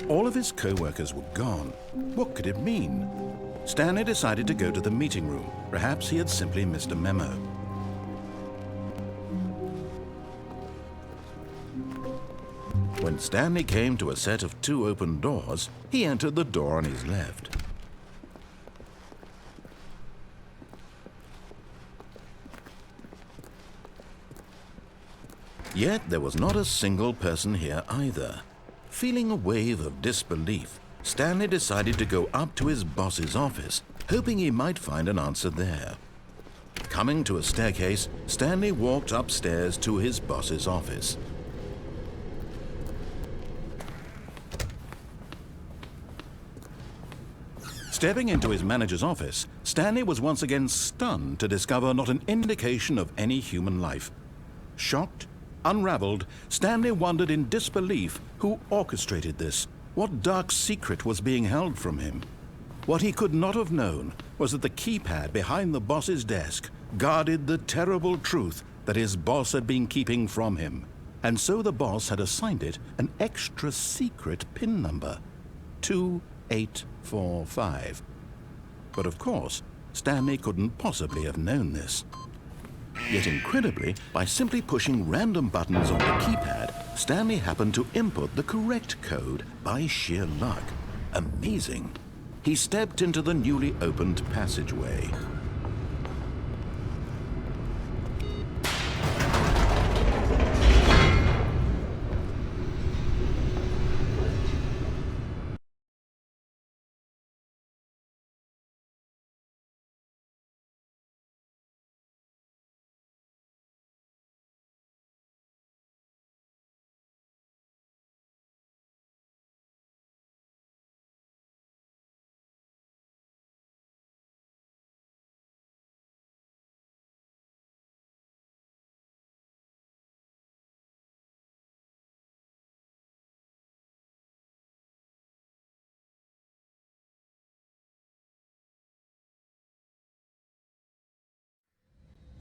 All of his co-workers were gone. What could it mean? Stanley decided to go to the meeting room. Perhaps he had simply missed a memo. When Stanley came to a set of 2 open doors, he entered the door on his left. Yet there was not a single person here either. Feeling a wave of disbelief, Stanley decided to go up to his boss's office, hoping he might find an answer there. Coming to a staircase, Stanley walked upstairs to his boss's office. Stepping into his manager's office, Stanley was once again stunned to discover not an indication of any human life. Shocked, unraveled, Stanley wondered in disbelief who orchestrated this. What dark secret was being held from him? What he could not have known was that the keypad behind the boss's desk guarded the terrible truth that his boss had been keeping from him. And so the boss had assigned it an extra secret PIN number, 2845. But of course, Stanley couldn't possibly have known this. Yet incredibly, by simply pushing random buttons on the keypad, Stanley happened to input the correct code by sheer luck. Amazing. He stepped into the newly opened passageway.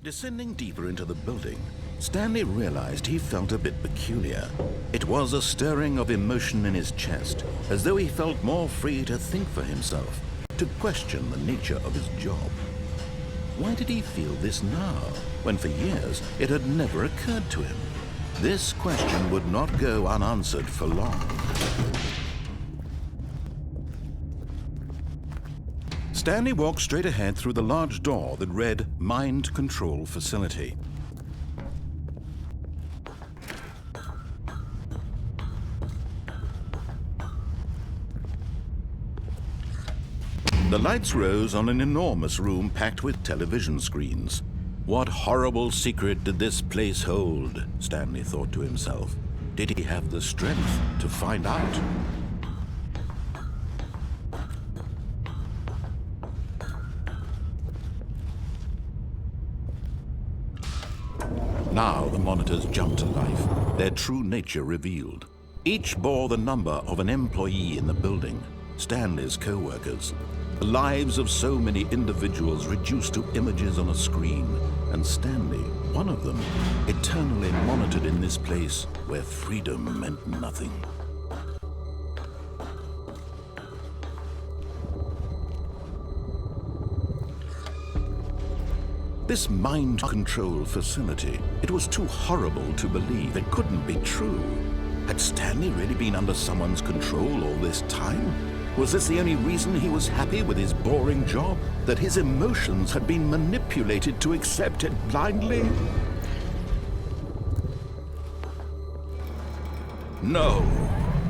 Descending deeper into the building, Stanley realized he felt a bit peculiar. It was a stirring of emotion in his chest, as though he felt more free to think for himself, to question the nature of his job. Why did he feel this now, when for years it had never occurred to him? This question would not go unanswered for long. Stanley walked straight ahead through the large door that read Mind Control Facility. The lights rose on an enormous room packed with television screens. What horrible secret did this place hold? Stanley thought to himself. Did he have the strength to find out? Now the monitors jumped to life, their true nature revealed. Each bore the number of an employee in the building, Stanley's co-workers. The lives of so many individuals reduced to images on a screen, and Stanley, one of them, eternally monitored in this place where freedom meant nothing. This mind control facility, it was too horrible to believe. It couldn't be true. Had Stanley really been under someone's control all this time? Was this the only reason he was happy with his boring job? That his emotions had been manipulated to accept it blindly? No,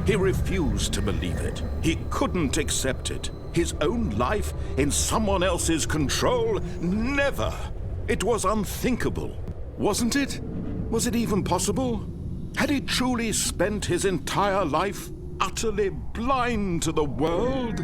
he refused to believe it. He couldn't accept it. His own life in someone else's control? Never! It was unthinkable, wasn't it? Was it even possible? Had he truly spent his entire life utterly blind to the world?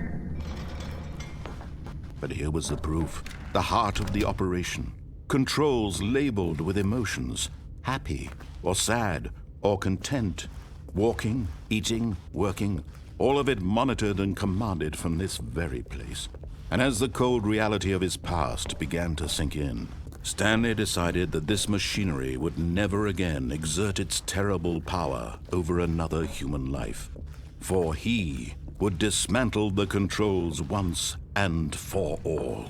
But here was the proof, the heart of the operation. Controls labeled with emotions, happy or sad or content, walking, eating, working, all of it monitored and commanded from this very place. And as the cold reality of his past began to sink in, Stanley decided that this machinery would never again exert its terrible power over another human life, for he would dismantle the controls once and for all.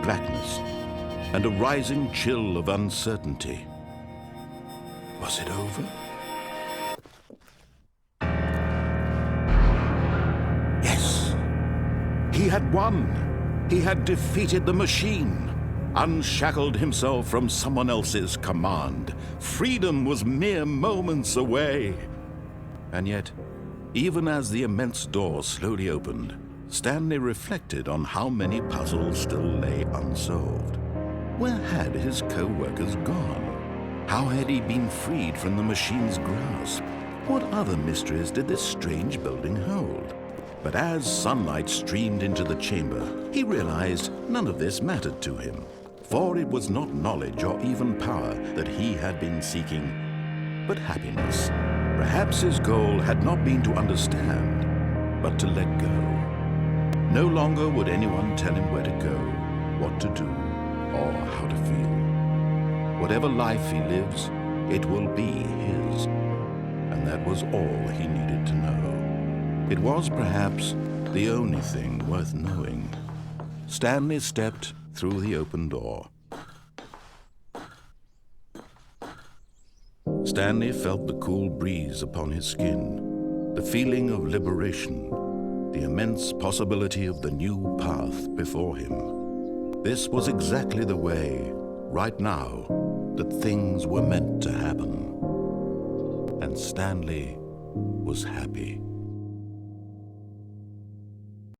Blackness and a rising chill of uncertainty. Was it over? Yes! He had won! He had defeated the machine, unshackled himself from someone else's command. Freedom was mere moments away. And yet, even as the immense door slowly opened, Stanley reflected on how many puzzles still lay unsolved. Where had his co-workers gone? How had he been freed from the machine's grasp? What other mysteries did this strange building hold? But as sunlight streamed into the chamber, he realized none of this mattered to him, for it was not knowledge or even power that he had been seeking, but happiness. Perhaps his goal had not been to understand, but to let go. No longer would anyone tell him where to go, what to do, or how to feel. Whatever life he lives, it will be his. And that was all he needed to know. It was perhaps the only thing worth knowing. Stanley stepped through the open door. Stanley felt the cool breeze upon his skin, the feeling of liberation, the immense possibility of the new path before him. This was exactly the way, right now, that things were meant to happen. And Stanley was happy.